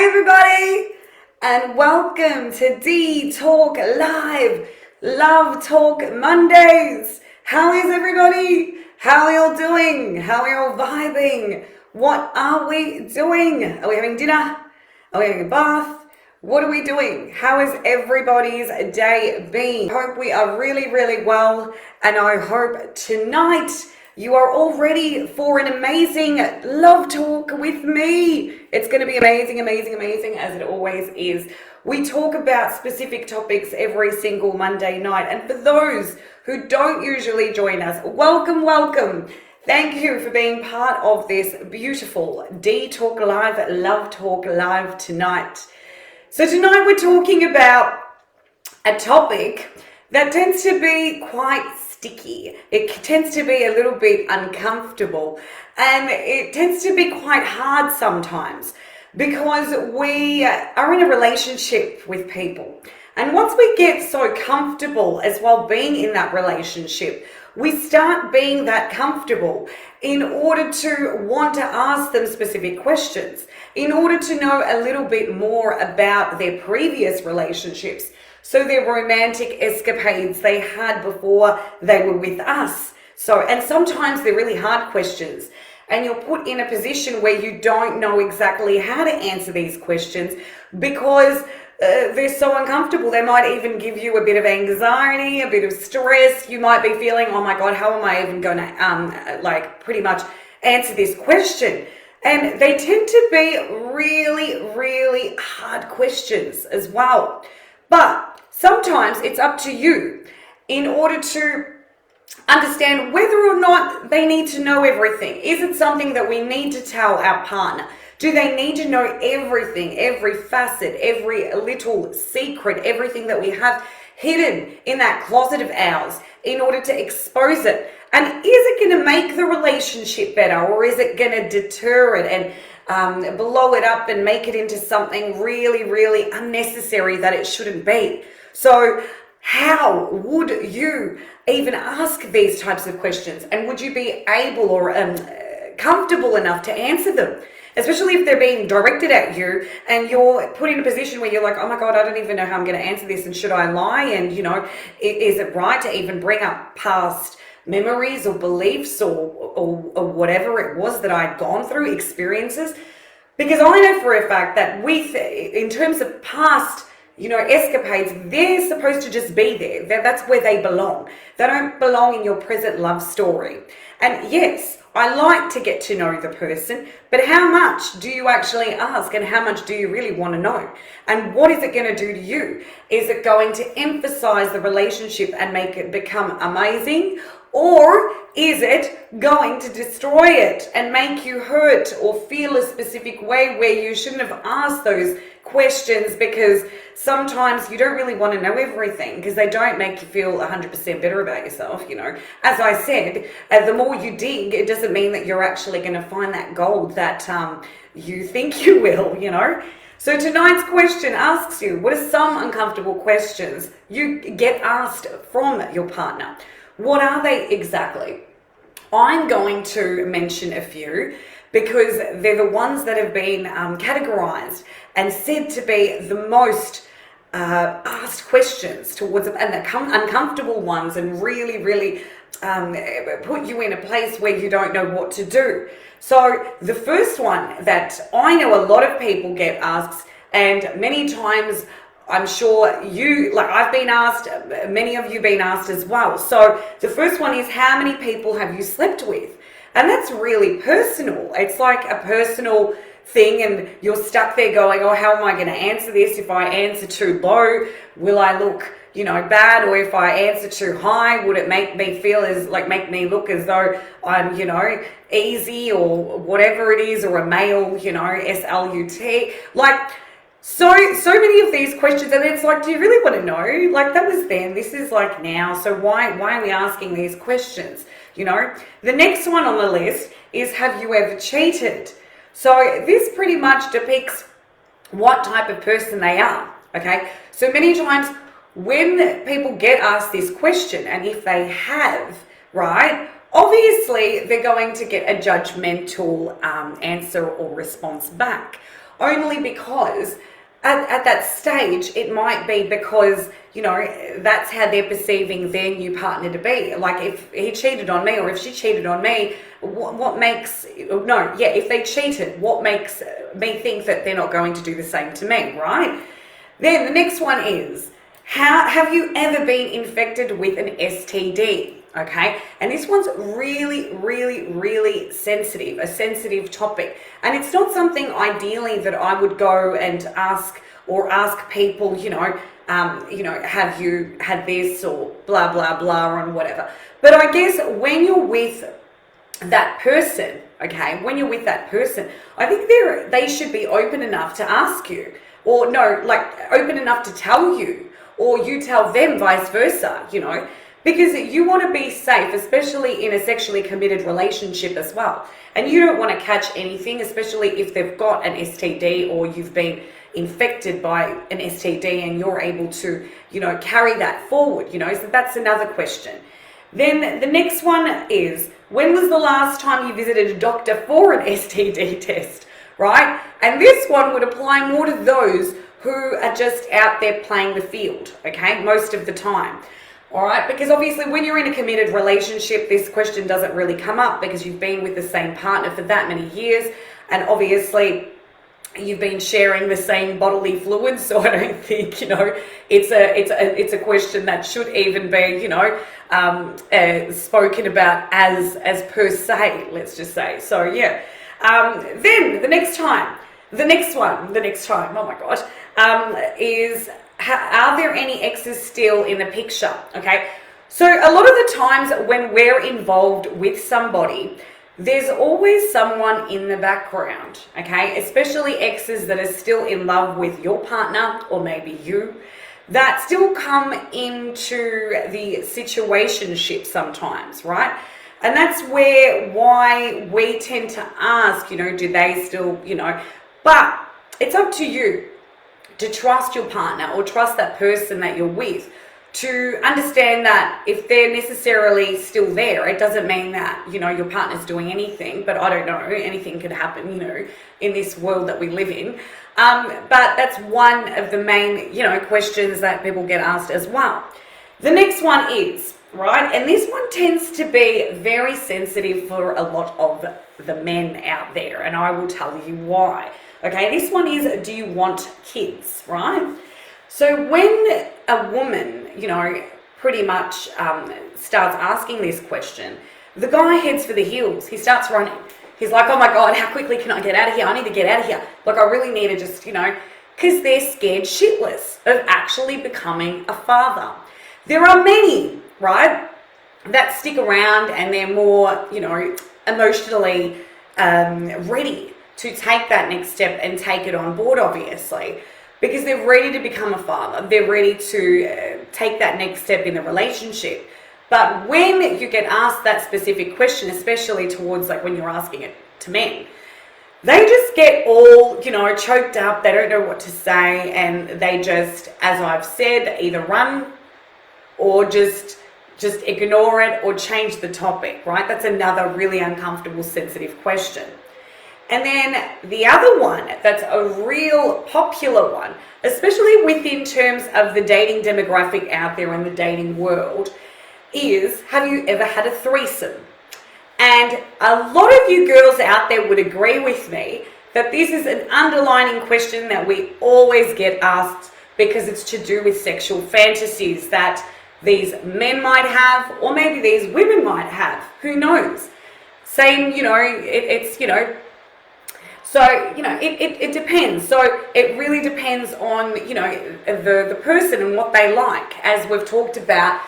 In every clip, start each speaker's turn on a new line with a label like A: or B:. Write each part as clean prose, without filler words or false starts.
A: Hi everybody, and welcome to Dee Talk Live, Love Talk Mondays. How is everybody? How are y'all doing? How are y'all vibing? What are we doing? Are we having dinner? Are we having a bath? What are we doing? How has everybody's day been? I hope we are really, really well, and I hope tonight you are all ready for an amazing love talk with me. It's going to be amazing, amazing, amazing, as it always is. We talk about specific topics every single Monday night. And for those who don't usually join us, welcome, welcome. Thank you for being part of this beautiful Dee Talk Live, Love Talk Live tonight. So tonight we're talking about a topic that tends to be quite sticky. It tends to be a little bit uncomfortable, and it tends to be quite hard sometimes because we are in a relationship with people. And once we get so comfortable as well being in that relationship, we start being that comfortable in order to want to ask them specific questions, in order to know a little bit more about their previous relationships. So their romantic escapades they had before they were with us. And sometimes they're really hard questions, and you're put in a position where you don't know exactly how to answer these questions because they're so uncomfortable. They might even give you a bit of anxiety, a bit of stress. You might be feeling, oh my God, how am I even going to pretty much answer this question? And they tend to be really, really hard questions as well. But sometimes it's up to you in order to understand whether or not they need to know everything. Is it something that we need to tell our partner? Do they need to know everything, every facet, every little secret, everything that we have hidden in that closet of ours in order to expose it? And is it going to make the relationship better, or is it going to deter it and blow it up and make it into something really, really unnecessary that it shouldn't be? So how would you even ask these types of questions? And would you be able or comfortable enough to answer them? Especially if they're being directed at you and you're put in a position where you're like, oh my God, I don't even know how I'm going to answer this. And should I lie? And, is it right to even bring up past memories or beliefs or whatever it was that I'd gone through, experiences? Because I know for a fact that in terms of past escapades, they're supposed to just be there. That's where they belong. They don't belong in your present love story. And yes, I like to get to know the person, but how much do you actually ask, and how much do you really want to know? And what is it going to do to you? Is it going to emphasize the relationship and make it become amazing? Or is it going to destroy it and make you hurt or feel a specific way where you shouldn't have asked those questions, because sometimes you don't really want to know everything because they don't make you feel 100% better about yourself. As I said, the more you dig, it doesn't mean that you're actually going to find that gold that you think you will, So tonight's question asks you, what are some uncomfortable questions you get asked from your partner? What are they exactly? I'm going to mention a few because they're the ones that have been categorized and said to be the most asked questions towards, and the uncomfortable ones, and really, really put you in a place where you don't know what to do. So the first one that I know a lot of people get asked, and many times I'm sure I've been asked, many of you been asked as well. So the first one is, how many people have you slept with? And that's really personal. It's like a personal thing, and you're stuck there going, oh, how am I going to answer this? If I answer too low, will I look, bad? Or if I answer too high, would it make me look as though I'm, easy or whatever it is, or a male, SLUT? So many of these questions, and it's like, do you really want to know? That was then, this is now. So why are we asking these questions? The next one on the list is, have you ever cheated? So this pretty much depicts what type of person they are. Okay. So many times when people get asked this question, and if they have, right, obviously they're going to get a judgmental answer or response back. only because at that stage, it might be because, that's how they're perceiving their new partner to be. Like if he cheated on me or if she cheated on me, if they cheated, what makes me think that they're not going to do the same to me, right? Then the next one is, have you ever been infected with an STD? Okay, and this one's really, really, really sensitive, a sensitive topic. And it's not something ideally that I would go and ask people, have you had this or blah, blah, blah, and whatever. But I guess when you're with that person, okay, I think they should be open enough to ask you, or open enough to tell you, or you tell them, vice versa, because you want to be safe, especially in a sexually committed relationship as well. And you don't want to catch anything, especially if they've got an STD or you've been infected by an STD and you're able to, carry that forward, so that's another question. Then the next one is, when was the last time you visited a doctor for an STD test, right? And this one would apply more to those who are just out there playing the field, okay, most of the time. All right, because obviously when you're in a committed relationship, this question doesn't really come up because you've been with the same partner for that many years, and obviously you've been sharing the same bodily fluids. So I don't think it's a question that should even be spoken about as per se. Let's just say. So yeah. Then the next time. Oh my God. Is. Are there any exes still in the picture? Okay, so a lot of the times when we're involved with somebody, there's always someone in the background, okay, especially exes that are still in love with your partner or maybe you, that still come into the situationship sometimes, right? And that's why we tend to ask, do they still, but it's up to you to trust your partner or trust that person that you're with, to understand that if they're necessarily still there, it doesn't mean that, your partner's doing anything, but I don't know, anything could happen, in this world that we live in. But that's one of the main, questions that people get asked as well. The next one is, right, and this one tends to be very sensitive for a lot of the men out there, and I will tell you why. Okay, this one is, do you want kids, right? So when a woman, pretty much starts asking this question, the guy heads for the hills. He starts running. He's like, oh my God, how quickly can I get out of here? I need to get out of here. Like, I really need to just, because they're scared shitless of actually becoming a father. There are many, right, that stick around and they're more, emotionally ready to take that next step and take it on board, obviously, because they're ready to become a father. They're ready to take that next step in the relationship. But when you get asked that specific question, especially towards when you're asking it to men, they just get all, choked up. They don't know what to say. And they just, as I've said, either run or just ignore it or change the topic, right? That's another really uncomfortable, sensitive question. And then the other one that's a real popular one, especially within terms of the dating demographic out there in the dating world, is, have you ever had a threesome? And a lot of you girls out there would agree with me that this is an underlining question that we always get asked, because it's to do with sexual fantasies that these men might have, or maybe these women might have. Who knows? Same, So, it depends. So it really depends on, the person and what they like, as we've talked about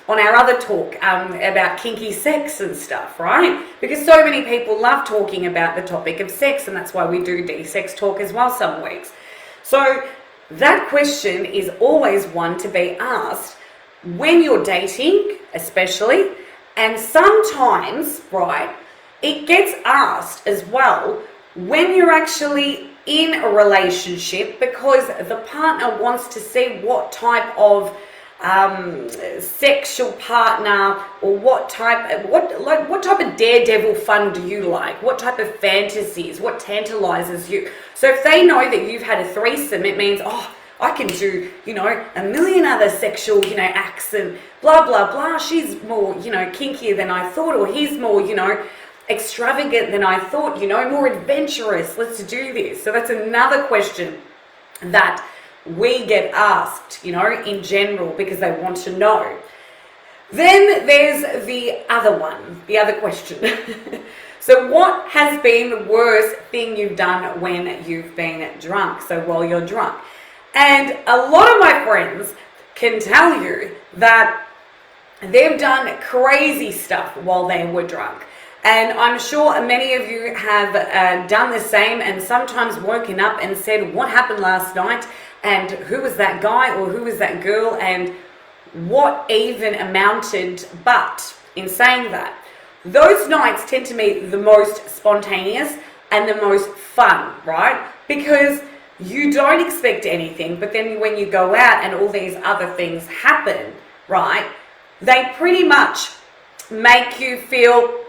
A: on our other talk about kinky sex and stuff, right? Because so many people love talking about the topic of sex, and that's why we do Dee Sex talk as well some weeks. So that question is always one to be asked when you're dating, especially, and sometimes, right, it gets asked as well when you're actually in a relationship, because the partner wants to see what type of sexual partner, or what type of daredevil fun do you like? What type of fantasies? What tantalizes you? So if they know that you've had a threesome, it means, oh, I can do, a million other sexual, acts and blah, blah, blah. She's more, kinkier than I thought, or he's more, extravagant than I thought, more adventurous. Let's do this. So that's another question that we get asked, in general, because they want to know. Then there's the other one, the other question. So what has been the worst thing you've done when you've been drunk? So while you're drunk. And a lot of my friends can tell you that they've done crazy stuff while they were drunk. And I'm sure many of you have done the same, and sometimes woken up and said, what happened last night? And who was that guy or who was that girl? And what even amounted? But in saying that, those nights tend to be the most spontaneous and the most fun, right? Because you don't expect anything, but then when you go out and all these other things happen, right, they pretty much make you feel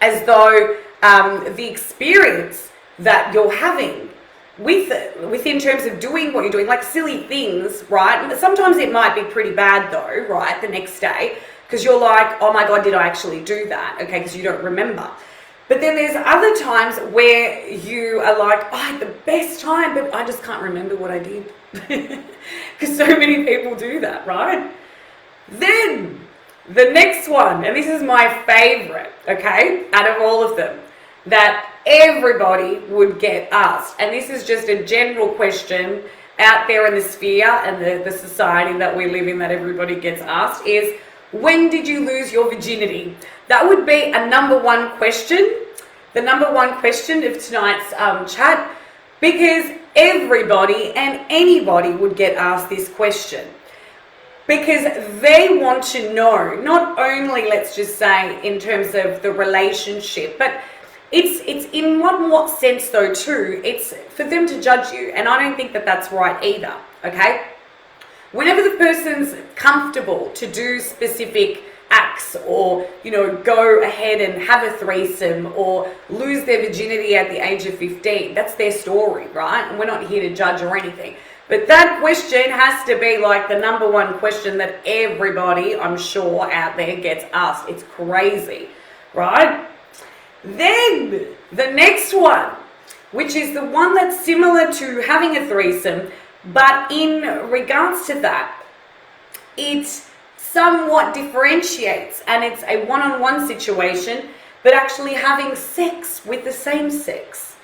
A: as though the experience that you're having within terms of doing what you're doing, like silly things, right? And sometimes it might be pretty bad though, right, the next day, because you're like, oh my God, did I actually do that? Okay, because you don't remember. But then there's other times where you are like, oh, I had the best time, but I just can't remember what I did. Because so many people do that, right? Then the next one, and this is my favorite, okay, out of all of them, that everybody would get asked. And this is just a general question out there in the sphere and the society that we live in that everybody gets asked is, when did you lose your virginity? That would be a number one question, the number one question of tonight's chat, because everybody and anybody would get asked this question. Because they want to know, not only, let's just say, in terms of the relationship, but it's in what sense though too, it's for them to judge you. And I don't think that that's right either, okay? Whenever the person's comfortable to do specific acts or, go ahead and have a threesome or lose their virginity at the age of 15, that's their story, right? And we're not here to judge or anything. But that question has to be like the number one question that everybody, I'm sure, out there gets asked. It's crazy, right? Then the next one, which is the one that's similar to having a threesome, but in regards to that, it somewhat differentiates, and it's a one-on-one situation, but actually having sex with the same sex.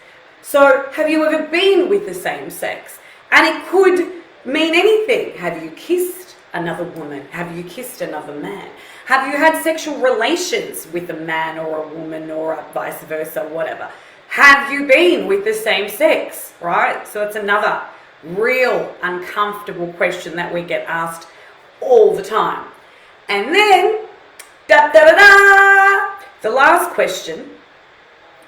A: So have you ever been with the same sex? And it could mean anything. Have you kissed another woman? Have you kissed another man? Have you had sexual relations with a man or a woman or vice versa, whatever? Have you been with the same sex, right? So it's another real uncomfortable question that we get asked all the time. And then, the last question,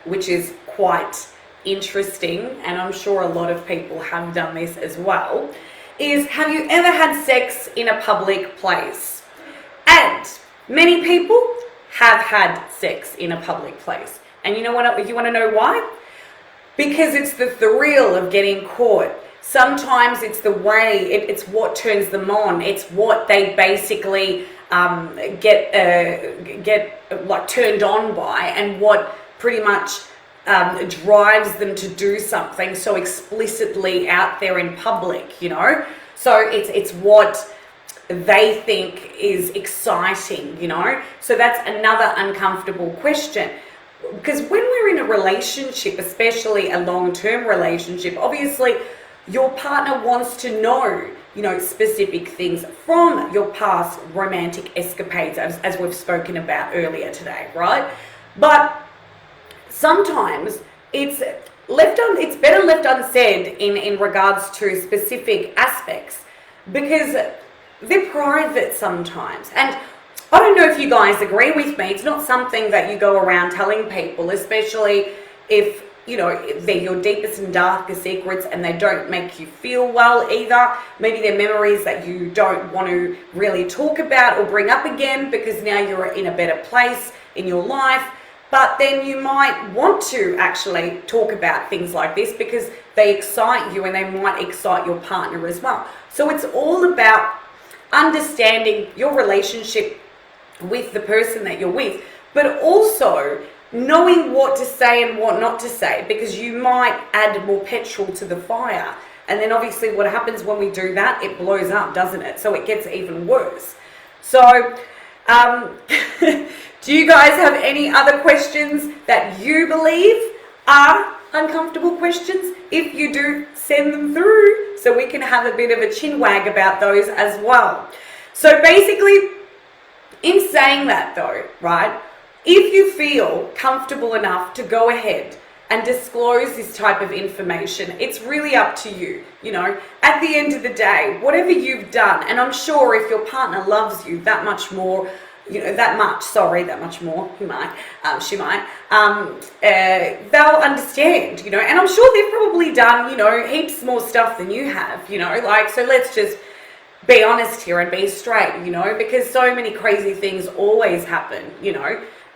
A: which is quite interesting, and I'm sure a lot of people have done this as well, is, have you ever had sex in a public place? And many people have had sex in a public place. And you know what? You want to know why? Because it's the thrill of getting caught. Sometimes it's the way, it's what turns them on. It's what they basically get like turned on by, and what pretty much drives them to do something so explicitly out there in public, So it's what they think is exciting, So that's another uncomfortable question. Because when we're in a relationship, especially a long-term relationship, obviously your partner wants to know, specific things from your past romantic escapades, as we've spoken about earlier today, right? But sometimes it's better left unsaid in regards to specific aspects, because they're private sometimes. And I don't know if you guys agree with me, it's not something that you go around telling people, especially if they're your deepest and darkest secrets, and they don't make you feel well either. Maybe they're memories that you don't want to really talk about or bring up again because now you're in a better place in your life. But then you might want to actually talk about things like this because they excite you and they might excite your partner as well. So it's all about understanding your relationship with the person that you're with, but also knowing what to say and what not to say, because you might add more petrol to the fire. And then obviously what happens when we do that, it blows up, doesn't it? So it gets even worse. So do you guys have any other questions that you believe are uncomfortable questions? If you do, send them through so we can have a bit of a chin wag about those as well. So basically, in saying that though, right, if you feel comfortable enough to go ahead and disclose this type of information, it's really up to you. At the end of the day, whatever you've done, and I'm sure if your partner loves you that much more, that much more, she might, they'll understand, and I'm sure they've probably done, heaps more stuff than you have, so let's just be honest here and be straight, because so many crazy things always happen,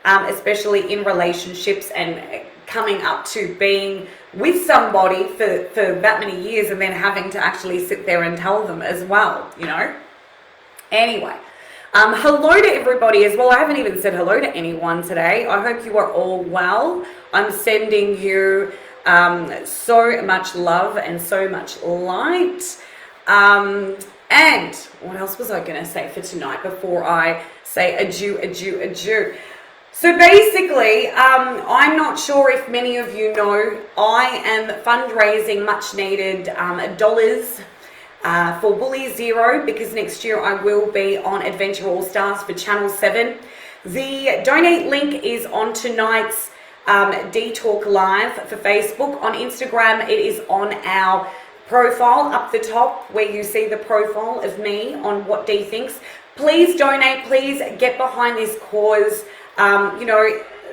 A: especially in relationships and coming up to being with somebody for that many years and then having to actually sit there and tell them as well, Anyway, hello to everybody as well. I haven't even said hello to anyone today. I hope you are all well. I'm sending you so much love and so much light. And what else was I going to say for tonight before I say adieu? So basically, I'm not sure if many of you know, I am fundraising much needed dollars for Bully Zero, because next year I will be on Adventure All Stars for Channel 7. The donate link is on tonight's Dee Talk Live for Facebook. On Instagram, it is on our profile up the top where you see the profile of me on What Dee Thinks. Please donate, please get behind this cause.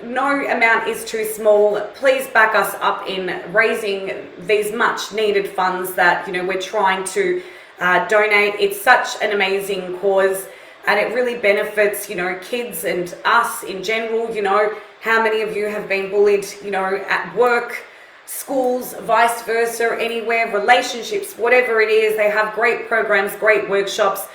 A: No amount is too small. Please back us up in raising these much needed funds that, we're trying to donate. It's such an amazing cause and it really benefits, kids and us in general. How many of you have been bullied, at work, schools, vice versa, anywhere, relationships, whatever it is. They have great programs, great workshops.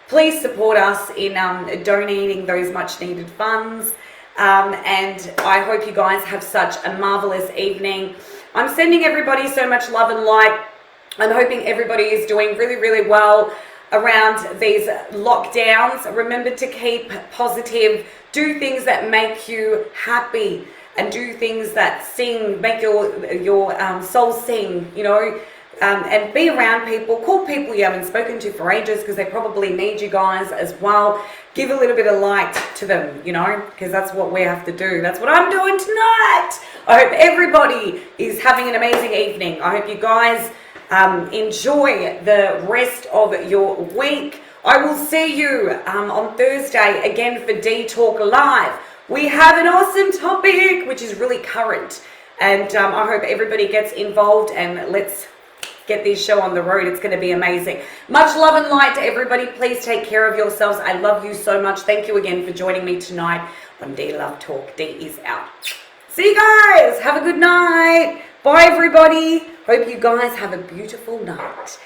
A: Please support us in donating those much needed funds. And I hope you guys have such a marvelous evening. I'm sending everybody so much love and light. I'm hoping everybody is doing really, really well around these lockdowns. Remember to keep positive, do things that make you happy, and do things that make your soul sing, and be around people. Call people you haven't spoken to for ages because they probably need you guys as well. Give a little bit of light to them, because that's what we have to do. That's what I'm doing tonight. I hope everybody is having an amazing evening. I hope you guys enjoy the rest of your week. I will see you on Thursday again for Dee Talk Live. We have an awesome topic, which is really current. And I hope everybody gets involved and let's get this show on the road. It's going to be amazing. Much love and light to everybody. Please take care of yourselves. I love you so much. Thank you again for joining me tonight on Dee Love Talk. Dee is out. See you guys. Have a good night. Bye, everybody. Hope you guys have a beautiful night.